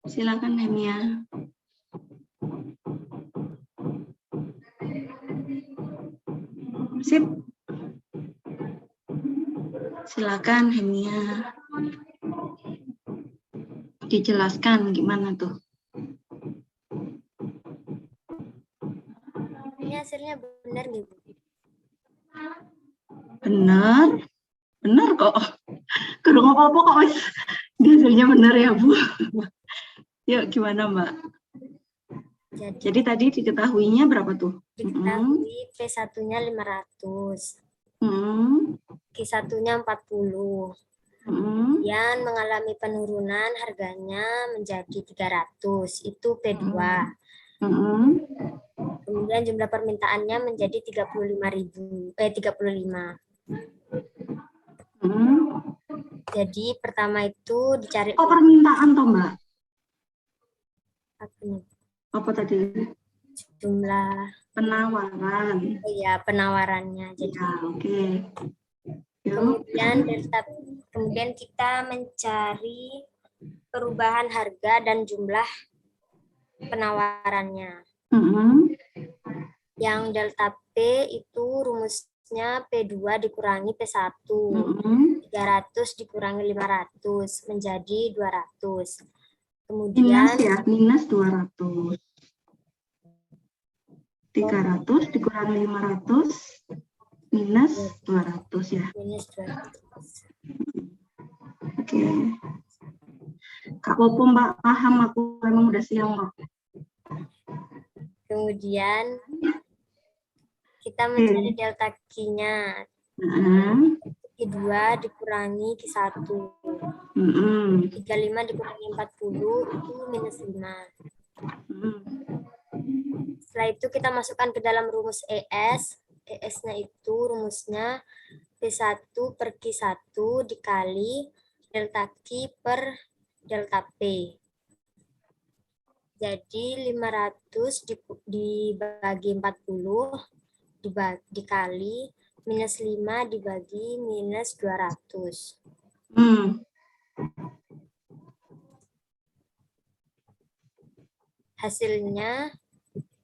Silakan Hemia. Sip. Silakan Hemia. Dijelaskan gimana tuh? Ini hasilnya benar nih, Bu. Benar kok. Kurang apa-apa kok, Mas. Hasilnya benar ya, Bu. Yuk, gimana, Mbak? Jadi tadi diketahuinya berapa tuh? Diketahui P1-nya 500. Q1-nya 40. Kemudian mengalami penurunan harganya menjadi 300. Itu P2. Kemudian jumlah permintaannya menjadi 35. Jadi pertama itu dicari permintaan toh, Mbak? Apa tadi? Jumlah penawaran. Oh ya, penawarannya. Jadi ya, oke. Kemudian kita mencari perubahan harga dan jumlah penawarannya. Yang delta P itu rumusnya P2 dikurangi P1. 300 dikurangi 500 menjadi 200. Kemudian minus 200. 300 dikurangi 500 minus 200 ya. Minus 200. Oke. Kak Popo, Mbak, paham, aku emang udah siang kok. Kemudian kita mencari delta Q-nya. Q2 dikurangi Q1. 35 dikurangi 40 itu minus 5. Setelah itu kita masukkan ke dalam rumus ES. ES-nya itu rumusnya P1 per Q1 dikali delta Q per delta P. Jadi 500 dibagi 40 dikali minus 5 dibagi minus 200. Hasilnya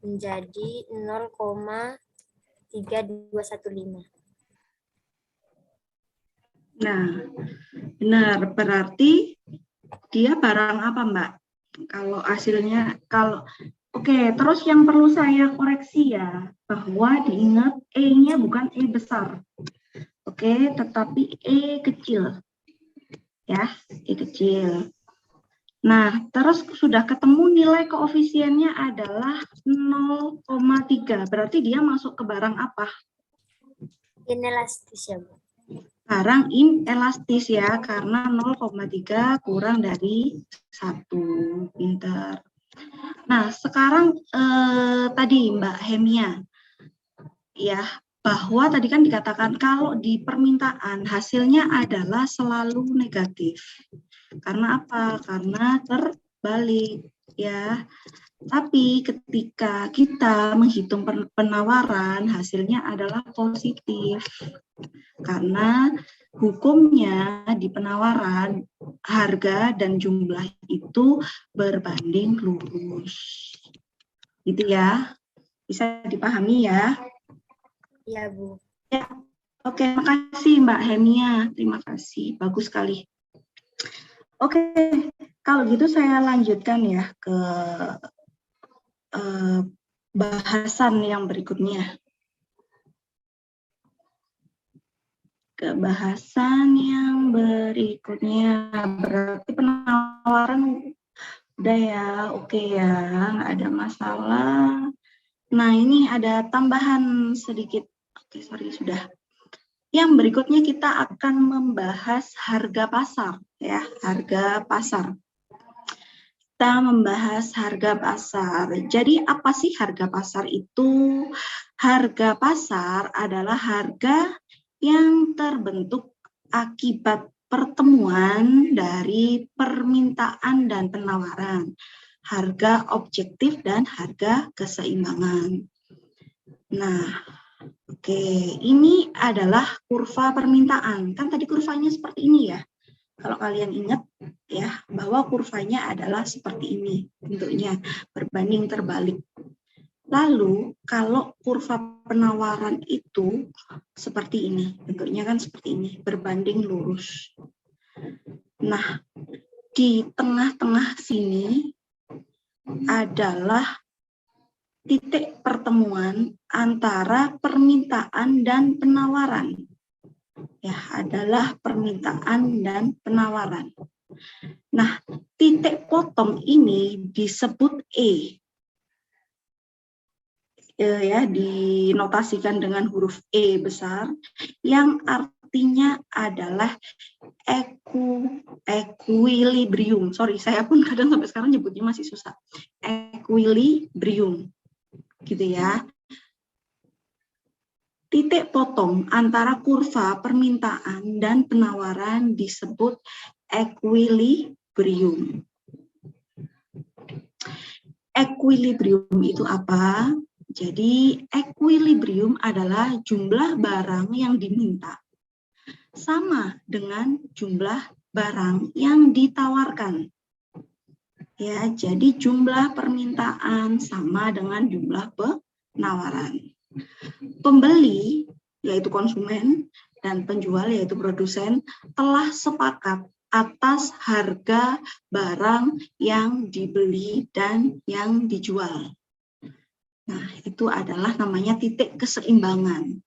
menjadi 0,3215. Nah, benar. Berarti dia barang apa, Mbak? Kalau hasilnya, oke, terus yang perlu saya koreksi ya, bahwa diingat E-nya bukan E besar. Oke, tetapi E kecil. Ya, E kecil. Nah, terus sudah ketemu nilai koefisiennya adalah 0,3. Berarti dia masuk ke barang apa? Inelastis ya, Bu. Barang inelastis ya, karena 0,3 kurang dari 1. Pintar. Nah, sekarang tadi Mbak Hemia, ya, bahwa tadi kan dikatakan kalau di permintaan hasilnya adalah selalu negatif. Karena apa? Karena terbalik, ya. Tapi ketika kita menghitung penawaran, hasilnya adalah positif. Karena hukumnya di penawaran, harga dan jumlah itu berbanding lurus. Gitu ya. Bisa dipahami ya? Iya, Bu. Ya. Oke, makasih Mbak Hemia. Terima kasih. Bagus sekali. Oke, kalau gitu saya lanjutkan ya ke bahasan yang berikutnya. Ke bahasan yang berikutnya, berarti penawaran udah ya, oke ya, nggak ada masalah. Nah, ini ada tambahan sedikit. Oke, sorry, sudah. Yang berikutnya kita akan membahas harga pasar, ya, harga pasar. Kita membahas harga pasar. Jadi apa sih harga pasar itu? Harga pasar adalah harga yang terbentuk akibat pertemuan dari permintaan dan penawaran, harga objektif dan harga keseimbangan. Nah, oke, ini adalah kurva permintaan. Kan tadi kurvanya seperti ini ya. Kalau kalian ingat ya, bahwa kurvanya adalah seperti ini bentuknya, berbanding terbalik. Lalu kalau kurva penawaran itu seperti ini, bentuknya kan seperti ini, berbanding lurus. Nah, di tengah-tengah sini adalah titik pertemuan antara permintaan dan penawaran. Ya, adalah permintaan dan penawaran. Nah, titik potong ini disebut E. Ya, dinotasikan dengan huruf E besar, yang artinya adalah equilibrium. Sorry, saya pun kadang sampai sekarang nyebutnya masih susah. Equilibrium, gitu ya. Titik potong antara kurva permintaan dan penawaran disebut equilibrium. Equilibrium itu apa? Jadi equilibrium adalah jumlah barang yang diminta sama dengan jumlah barang yang ditawarkan. Ya, jadi jumlah permintaan sama dengan jumlah penawaran. Pembeli, yaitu konsumen, dan penjual, yaitu produsen, telah sepakat atas harga barang yang dibeli dan yang dijual. Nah, itu adalah namanya titik keseimbangan.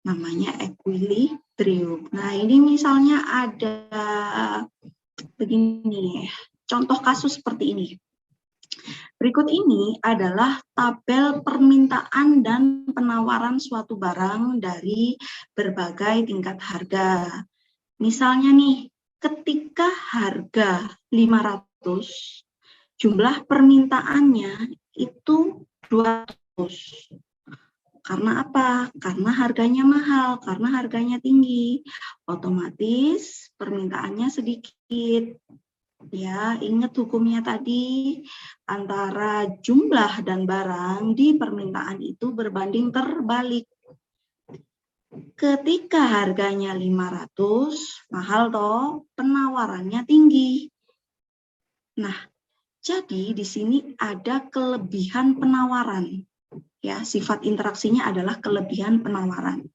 Namanya equilibrium. Nah, ini misalnya ada begini, contoh kasus seperti ini. Berikut ini adalah tabel permintaan dan penawaran suatu barang dari berbagai tingkat harga. Misalnya nih, ketika harga 500, jumlah permintaannya itu 200. Karena apa? Karena harganya mahal, karena harganya tinggi. Otomatis permintaannya sedikit. Ya, ingat hukumnya tadi, antara jumlah dan barang di permintaan itu berbanding terbalik. Ketika harganya 500, mahal toh, penawarannya tinggi. Nah, jadi di sini ada kelebihan penawaran. Ya, sifat interaksinya adalah kelebihan penawaran.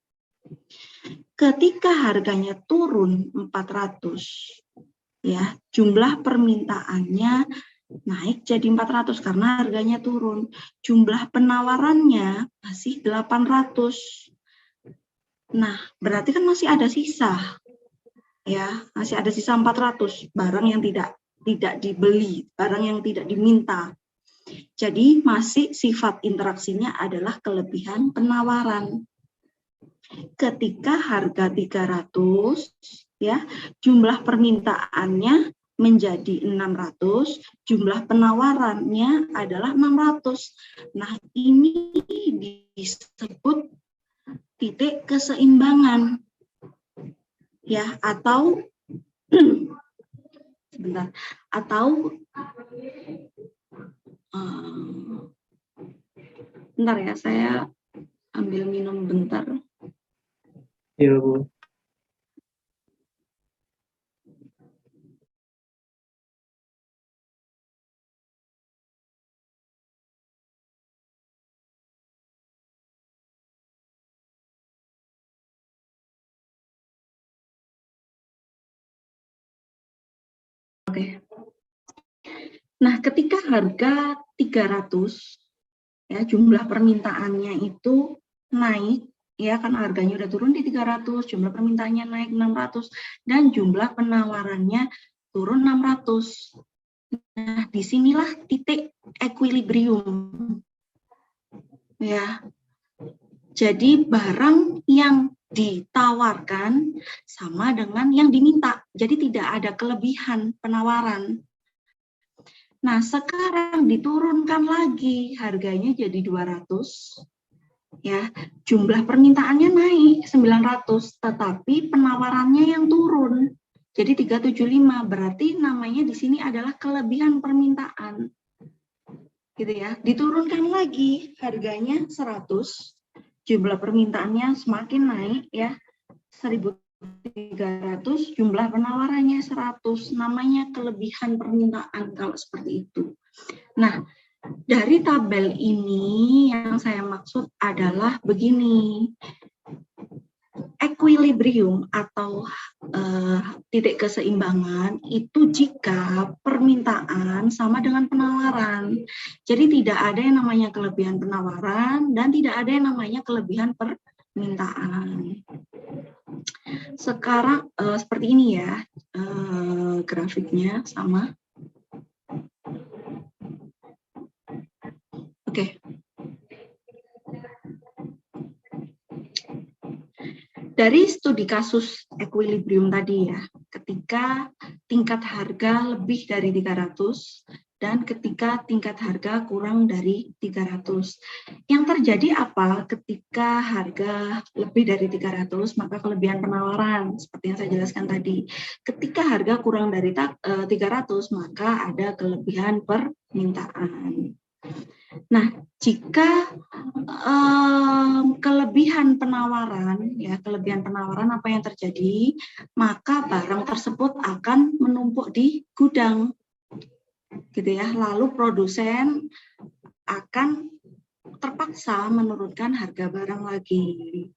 Ketika harganya turun 400, ya, jumlah permintaannya naik jadi 400 karena harganya turun. Jumlah penawarannya masih 800. Nah, berarti kan masih ada sisa. Ya, masih ada sisa 400 barang yang tidak dibeli, barang yang tidak diminta. Jadi masih sifat interaksinya adalah kelebihan penawaran. Ketika harga 300, ya, jumlah permintaannya menjadi 600, jumlah penawarannya adalah 600. Nah, ini disebut titik keseimbangan. Ya, atau sebentar, atau bentar ya, saya ambil minum bentar. Iya, Bu. Oke. Nah, ketika harga 300, ya jumlah permintaannya itu naik, ya kan harganya udah turun di 300, jumlah permintaannya naik 600, dan jumlah penawarannya turun 600. Nah, disinilah titik equilibrium. Ya, jadi barang yang ditawarkan sama dengan yang diminta. Jadi tidak ada kelebihan penawaran. Nah, sekarang diturunkan lagi harganya jadi 200. Ya, jumlah permintaannya naik 900, tetapi penawarannya yang turun. Jadi 375, berarti namanya di sini adalah kelebihan permintaan. Gitu ya. Diturunkan lagi harganya 100. Jumlah permintaannya semakin naik ya. 1.300, jumlah penawarannya 100, namanya kelebihan permintaan kalau seperti itu. Nah, dari tabel ini yang saya maksud adalah begini, equilibrium atau titik keseimbangan itu jika permintaan sama dengan penawaran. Jadi tidak ada yang namanya kelebihan penawaran dan tidak ada yang namanya kelebihan permintaan. Sekarang seperti ini ya, grafiknya sama. Oke. Dari studi kasus equilibrium tadi ya, ketika tingkat harga lebih dari 300 dan ketika tingkat harga kurang dari 300. Yang terjadi apa ketika harga lebih dari 300, maka kelebihan penawaran, seperti yang saya jelaskan tadi. Ketika harga kurang dari 300, maka ada kelebihan permintaan. Nah, jika kelebihan penawaran, ya kelebihan penawaran apa yang terjadi, maka barang tersebut akan menumpuk di gudang, gitu ya. Lalu produsen akan terpaksa menurunkan harga barang lagi,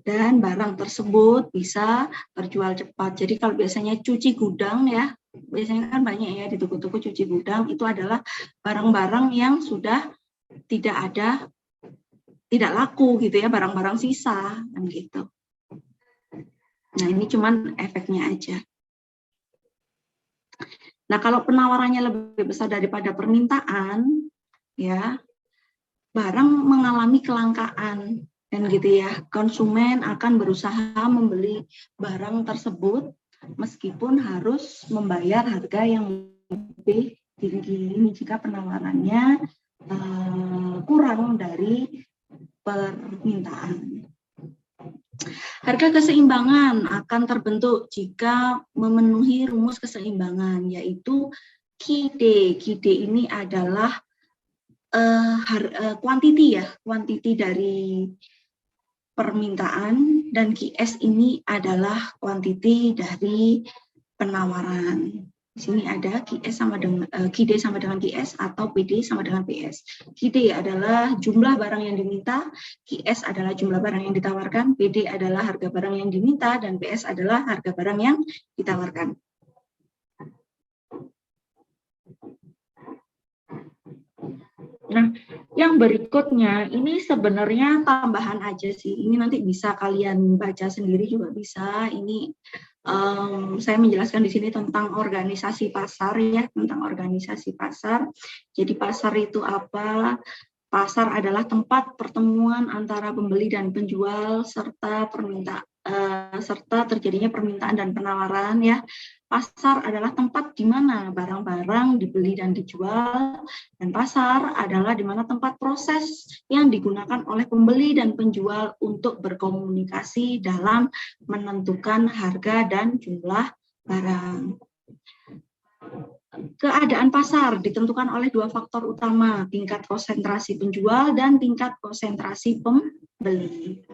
dan barang tersebut bisa terjual cepat. Jadi kalau biasanya cuci gudang ya, biasanya kan banyak ya di toko-toko cuci gudang, itu adalah barang-barang yang sudah tidak laku gitu ya, barang-barang sisa kan gitu. Nah, ini cuman efeknya aja. Nah, kalau penawarannya lebih besar daripada permintaan, ya barang mengalami kelangkaan dan gitu ya. Konsumen akan berusaha membeli barang tersebut meskipun harus membayar harga yang lebih tinggi. Ini jika penawarannya kurang dari permintaan. Harga keseimbangan akan terbentuk jika memenuhi rumus keseimbangan, yaitu QD. QD ini adalah kuantiti dari permintaan, dan QS ini adalah kuantiti dari penawaran. Di sini ada QD sama dengan QS atau PD sama dengan PS. QD adalah jumlah barang yang diminta, QS adalah jumlah barang yang ditawarkan, PD adalah harga barang yang diminta, dan PS adalah harga barang yang ditawarkan. Nah, yang berikutnya ini sebenarnya tambahan aja sih. Ini nanti bisa kalian baca sendiri juga bisa. Ini saya menjelaskan di sini tentang organisasi pasar ya, tentang organisasi pasar. Jadi pasar itu apa? Pasar adalah tempat pertemuan antara pembeli dan penjual serta terjadinya permintaan dan penawaran ya. Pasar adalah tempat di mana barang-barang dibeli dan dijual, dan pasar adalah di mana tempat proses yang digunakan oleh pembeli dan penjual untuk berkomunikasi dalam menentukan harga dan jumlah barang. Keadaan pasar ditentukan oleh dua faktor utama, tingkat konsentrasi penjual dan tingkat konsentrasi pembeli.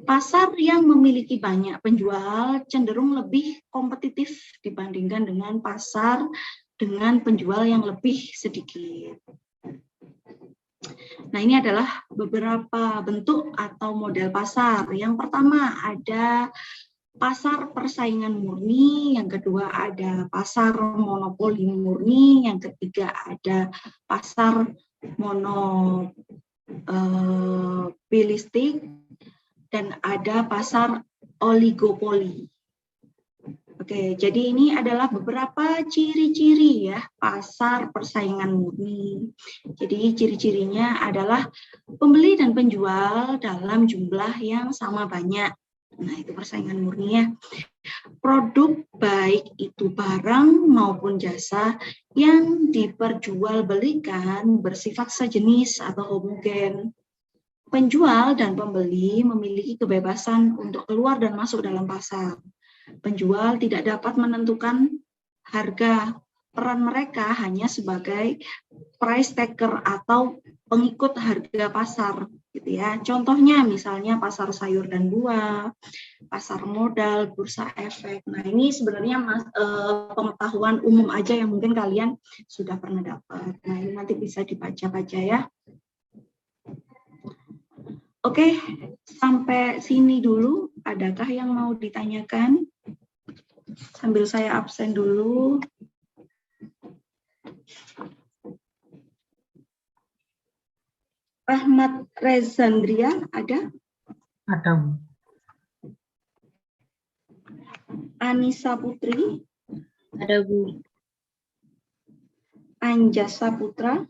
Pasar yang memiliki banyak penjual cenderung lebih kompetitif dibandingkan dengan pasar dengan penjual yang lebih sedikit. Nah, ini adalah beberapa bentuk atau model pasar. Yang pertama ada pasar persaingan murni, yang kedua ada pasar monopoli murni, yang ketiga ada pasar monopolistik, dan ada pasar oligopoli. Oke, jadi ini adalah beberapa ciri-ciri ya pasar persaingan murni. Jadi ciri-cirinya adalah pembeli dan penjual dalam jumlah yang sama banyak. Nah, itu persaingan murni ya. Produk baik itu barang maupun jasa yang diperjualbelikan bersifat sejenis atau homogen. Penjual dan pembeli memiliki kebebasan untuk keluar dan masuk dalam pasar. Penjual tidak dapat menentukan harga. Peran mereka hanya sebagai price taker atau pengikut harga pasar, gitu ya. Contohnya misalnya pasar sayur dan buah, pasar modal, bursa efek. Nah, ini sebenarnya pengetahuan umum aja yang mungkin kalian sudah pernah dapat. Nah, ini nanti bisa dibaca-baca ya. Oke, sampai sini dulu. Adakah yang mau ditanyakan? Sambil saya absen dulu. Rahmat Rezandria, ada? Ada, Bu. Anissa Putri, Ada, Bu. Anjasa Putra,